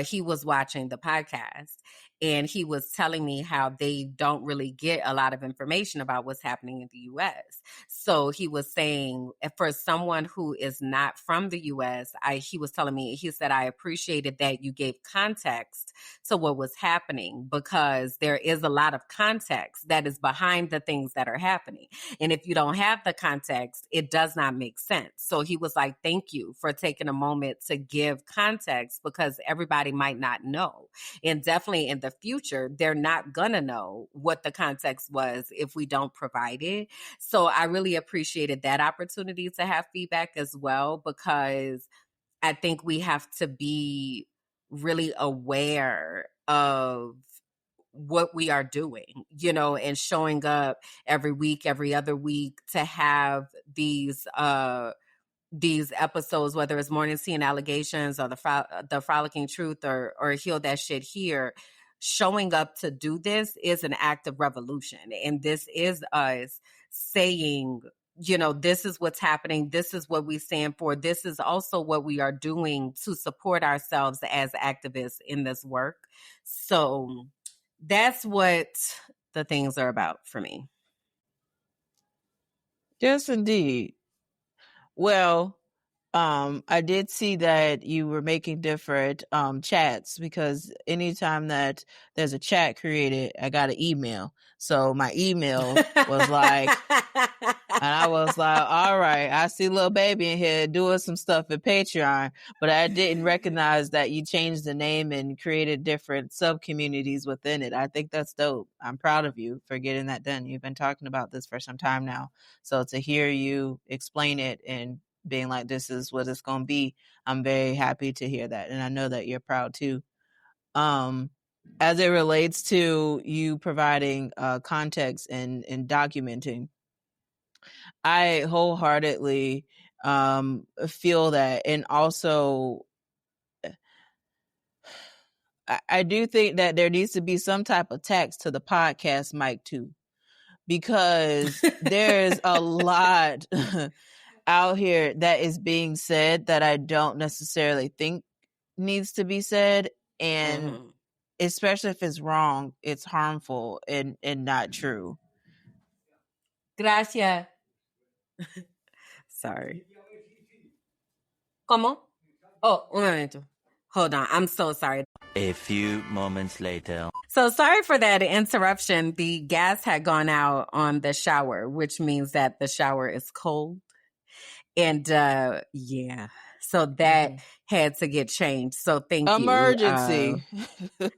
he was watching the podcast, and he was telling me how they don't really get a lot of information about what's happening in the U.S. So he was saying, for someone who is not from the U.S., he was telling me, he said, I appreciated that you gave context to what was happening, because there is a lot of context that is behind the things that are happening. And if you don't have the context, it does not make sense. So he was like, thank you for taking a moment to give context, because everybody might not know. And definitely in the future, they're not going to know what the context was if we don't provide it. So I really appreciated that opportunity to have feedback as well, because I think we have to be really aware of what we are doing, and showing up every week, every other week, to have these episodes, whether it's Morning Tea and Allegations or the Frolicking Truth or Heal That Shit Here. Showing up to do this is an act of revolution. And this is us saying, this is what's happening. This is what we stand for. This is also what we are doing to support ourselves as activists in this work. So that's what the things are about for me. Yes, indeed. Well, I did see that you were making different chats, because anytime that there's a chat created, I got an email. So my email was like, and I was like, all right, I see little baby in here doing some stuff at Patreon, but I didn't recognize that you changed the name and created different sub communities within it. I think that's dope. I'm proud of you for getting that done. You've been talking about this for some time now. So to hear you explain it and being like, this is what it's going to be, I'm very happy to hear that. And I know that you're proud too. As it relates to you providing context and documenting, I wholeheartedly feel that. And also, I do think that there needs to be some type of text to the podcast mic too, because there's a lot out here that is being said that I don't necessarily think needs to be said. And especially if it's wrong, it's harmful and not true. Gracias. Sorry. ¿Cómo? Oh, un momento. Hold on. I'm so sorry. A few moments later. So sorry for that interruption. The gas had gone out on the shower, which means that the shower is cold. And yeah, so that had to get changed. So thank Emergency. you.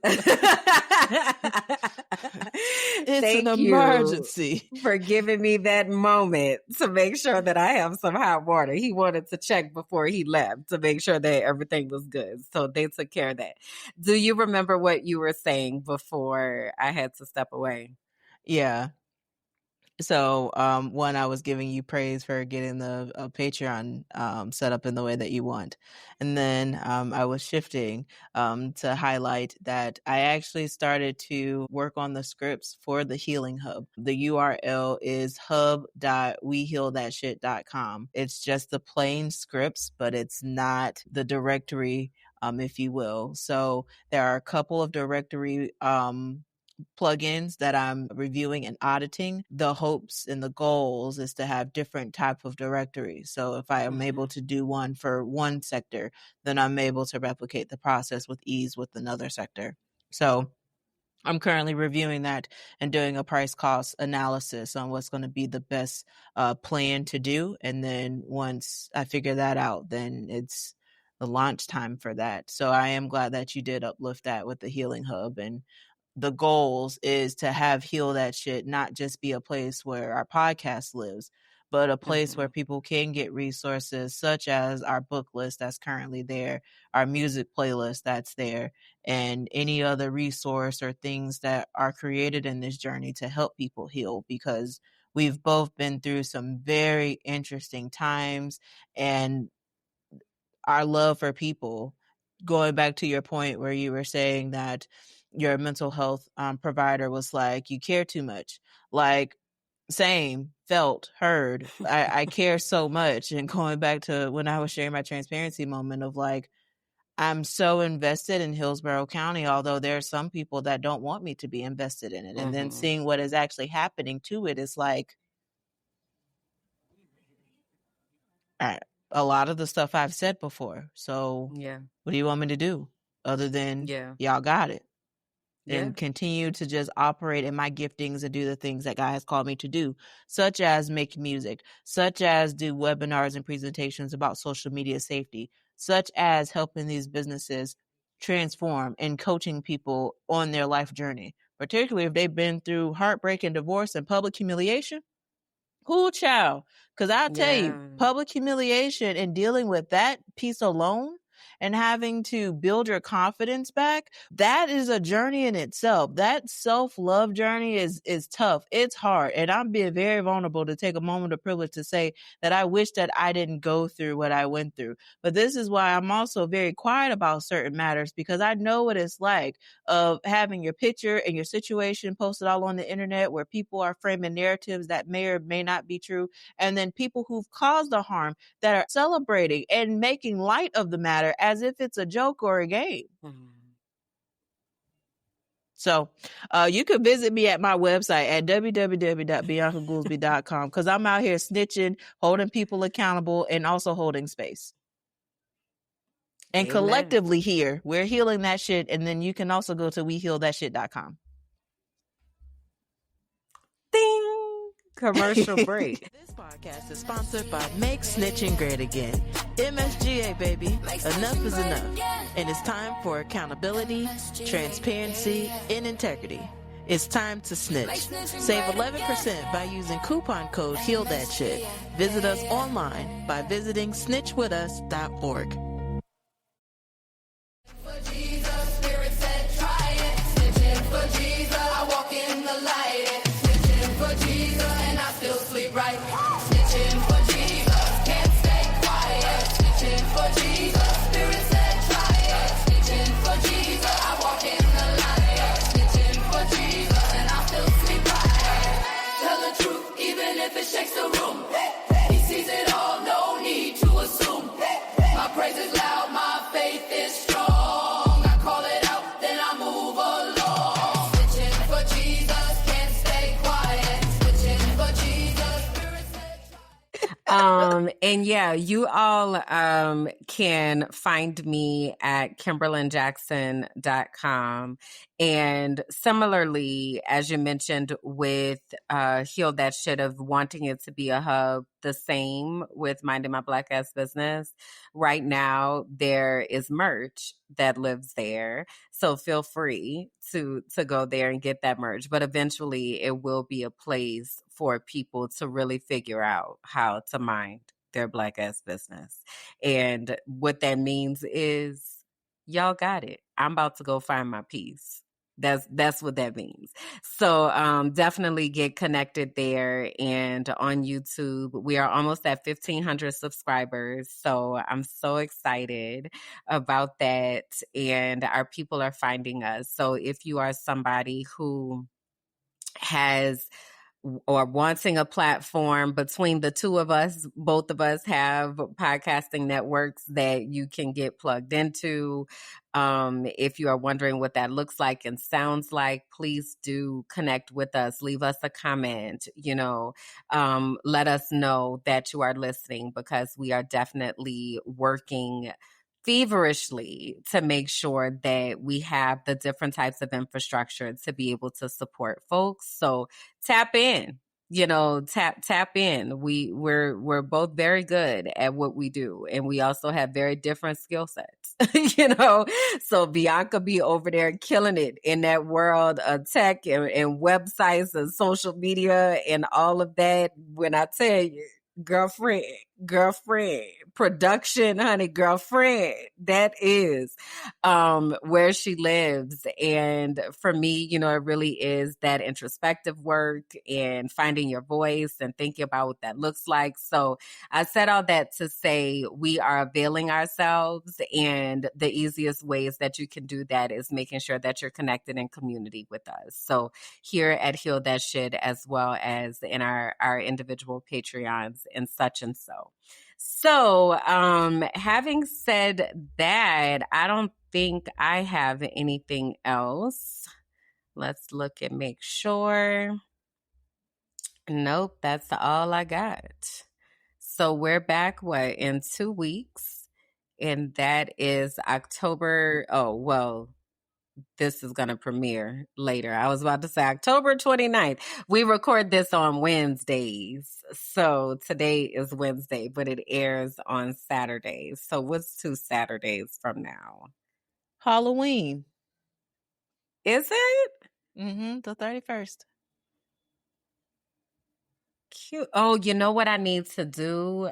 It's an emergency. For giving me that moment to make sure that I have some hot water. He wanted to check before he left to make sure that everything was good. So they took care of that. Do you remember what you were saying before I had to step away? Yeah. So, one, I was giving you praise for getting the Patreon set up in the way that you want. And then I was shifting to highlight that I actually started to work on the scripts for the Healing Hub. The URL is hub.wehealthatshit.com. It's just the plain scripts, but it's not the directory, if you will. So there are a couple of directory plugins that I'm reviewing and auditing. The hopes and the goals is to have different type of directories. So if I am able to do one for one sector, then I'm able to replicate the process with ease with another sector. So I'm currently reviewing that and doing a price cost analysis on what's going to be the best plan to do. And then once I figure that out, then it's the launch time for that. So I am glad that you did uplift that with the Healing Hub. And the goals is to have Heal That Shit not just be a place where our podcast lives, but a place where people can get resources such as our book list that's currently there, our music playlist that's there, and any other resource or things that are created in this journey to help people heal, because we've both been through some very interesting times, and our love for people, going back to your point where you were saying that your mental health provider was like, you care too much. Like, same, felt, heard. I care so much. And going back to when I was sharing my transparency moment of like, I'm so invested in Hillsborough County, although there are some people that don't want me to be invested in it. And then seeing what is actually happening to it is like, a lot of the stuff I've said before. So what do you want me to do other than y'all got it? And continue to just operate in my giftings and do the things that God has called me to do, such as make music, such as do webinars and presentations about social media safety, such as helping these businesses transform and coaching people on their life journey, particularly if they've been through heartbreak and divorce and public humiliation. Cool, child. Because I'll tell you, public humiliation and dealing with that piece alone and having to build your confidence back, that is a journey in itself. That self-love journey is tough. It's hard. And I'm being very vulnerable to take a moment of privilege to say that I wish that I didn't go through what I went through. But this is why I'm also very quiet about certain matters, because I know what it's like of having your picture and your situation posted all on the internet where people are framing narratives that may or may not be true. And then people who've caused the harm that are celebrating and making light of the matter as if it's a joke or a game. So you can visit me at my website at www.biancagoolsby.com, because I'm out here snitching, holding people accountable, and also holding space. And collectively here, we're healing that shit. And then you can also go to wehealthatshit.com. Ding! Commercial break. This podcast is sponsored by Make Snitching Great Again. MSGA, baby. Enough is enough. And it's time for accountability, transparency, and integrity. It's time to snitch. Save 11% by using coupon code HEALTHATSHIT. Visit us online by visiting snitchwithus.org. Right, snitching for Jesus, can't stay quiet. Snitching for Jesus, Spirit said try it. Snitching for Jesus, I walk in the light. Snitching for Jesus, and I still sleep right. Tell the truth, even if it shakes the room. He sees it all, no need to assume. My praise is And yeah, you all can find me at KimberlyJackson.com. And similarly, as you mentioned with Heal That Shit of wanting it to be a hub, the same with Minding My Black Ass Business. Right now, there is merch that lives there. So feel free to go there and get that merch. But eventually it will be a place for people to really figure out how to mind their Black ass business. And what that means is y'all got it. I'm about to go find my peace. That's what that means. So definitely get connected there. And on YouTube, we are almost at 1,500 subscribers. So I'm so excited about that. And our people are finding us. So if you are somebody who has or wanting a platform, between the two of us, both of us have podcasting networks that you can get plugged into. If you are wondering what that looks like and sounds like, please do connect with us. Leave us a comment, let us know that you are listening, because we are definitely working feverishly to make sure that we have the different types of infrastructure to be able to support folks. So tap in, tap in. We're both very good at what we do, and we also have very different skill sets. So Bianca be over there killing it in that world of tech and websites and social media and all of that. When I tell you, girlfriend, production, honey, girlfriend, that is where she lives. And for me, it really is that introspective work and finding your voice and thinking about what that looks like. So I said all that to say we are availing ourselves, and the easiest ways that you can do that is making sure that you're connected in community with us. So here at Heal That Shit, as well as in our individual Patreons and such and so. So, having said that, I don't think I have anything else. Let's look and make sure. Nope, that's all I got. So we're back, in 2 weeks? And that is October. Oh, well, this is going to premiere later. I was about to say October 29th. We record this on Wednesdays. So today is Wednesday, but it airs on Saturdays. So what's 2 Saturdays from now? Halloween. Is it? The 31st. Cute. Oh, you know what I need to do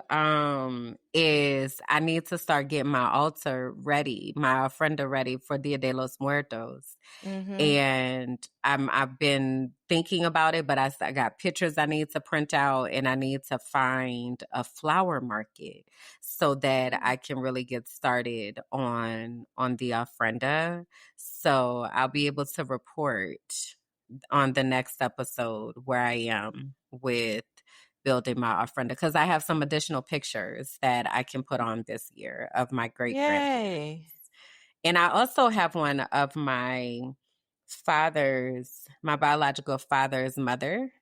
is I need to start getting my altar ready, my ofrenda ready for Dia de los Muertos. And I've been thinking about it, but I got pictures I need to print out, and I need to find a flower market so that I can really get started on the ofrenda. So I'll be able to report on the next episode where I am with building my ofrenda, because I have some additional pictures that I can put on this year of my great grandparents. And I also have one of my biological father's mother,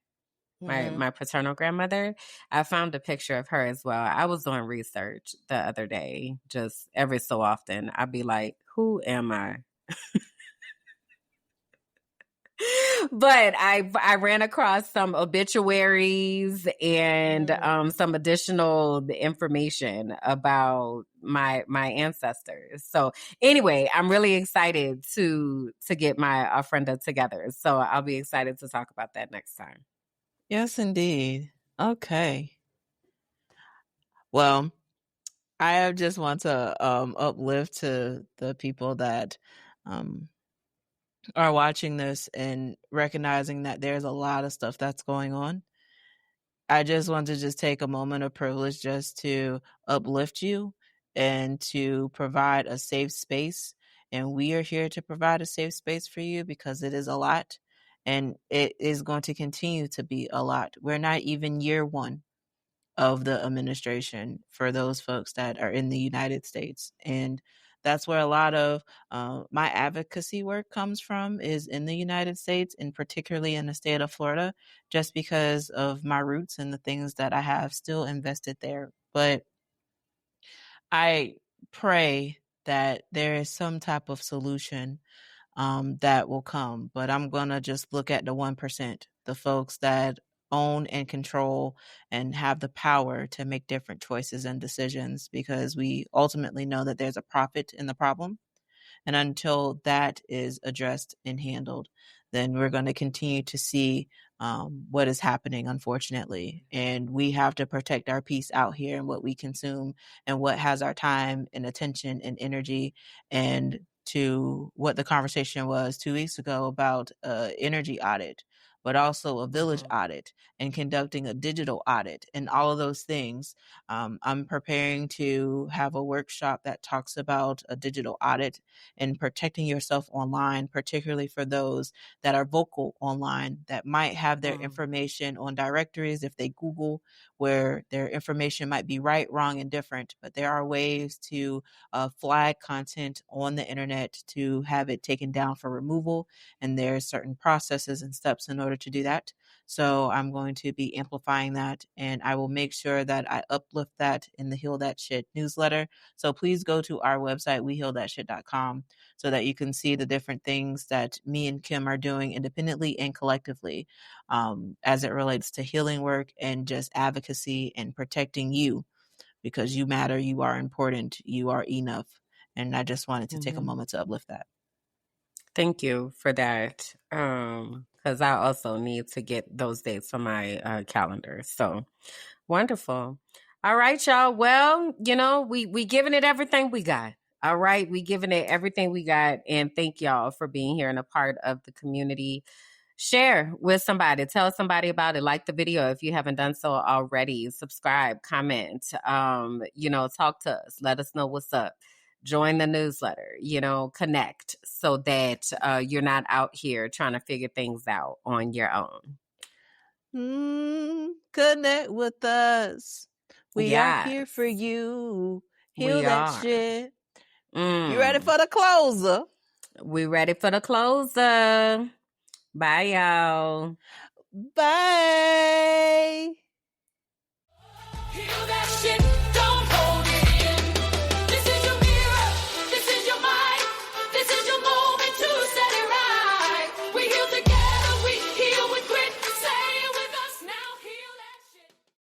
my paternal grandmother. I found a picture of her as well. I was doing research the other day, just every so often. I'd be like, who am I? But I ran across some obituaries and some additional information about my ancestors. So anyway, I'm really excited to get my ofrenda together. So I'll be excited to talk about that next time. Yes, indeed. Okay. Well, I just want to uplift to the people that are watching this and recognizing that there's a lot of stuff that's going on. I just want to just take a moment of privilege just to uplift you and to provide a safe space. And we are here to provide a safe space for you because it is a lot, and it is going to continue to be a lot. We're not even year 1 of the administration for those folks that are in the United States. And that's where a lot of my advocacy work comes from, is in the United States, and particularly in the state of Florida, just because of my roots and the things that I have still invested there But I pray that there is some type of solution that will come. But I'm going to just look at the 1%, the folks that own and control and have the power to make different choices and decisions, because we ultimately know that there's a profit in the problem. And until that is addressed and handled, then we're going to continue to see what is happening, unfortunately. And we have to protect our peace out here and what we consume and what has our time and attention and energy. And to what the conversation was 2 weeks ago about energy audit, but also a village audit and conducting a digital audit and all of those things. I'm preparing to have a workshop that talks about a digital audit and protecting yourself online, particularly for those that are vocal online that might have their information on directories if they Google, where their information might be right, wrong, and different. But there are ways to flag content on the internet to have it taken down for removal. And there's certain processes and steps in order to do that. So I'm going to be amplifying that, and I will make sure that I uplift that in the Heal That Shit newsletter. So please go to our website, wehealthatshit.com, so that you can see the different things that me and Kim are doing independently and collectively as it relates to healing work and just advocacy and protecting you, because you matter, you are important, you are enough. And I just wanted to take a moment to uplift that. Thank you for that. Because I also need to get those dates on my calendar. So wonderful. All right, y'all. Well, we giving it everything we got. All right. We giving it everything we got. And thank y'all for being here and a part of the community. Share with somebody. Tell somebody about it. Like the video if you haven't done so already. Subscribe, comment, talk to us. Let us know what's up. Join the newsletter, connect so that you're not out here trying to figure things out on your own. Connect with us. We are here for you. Heal that shit. You ready for the closer? We ready for the closer. Bye, y'all. Bye.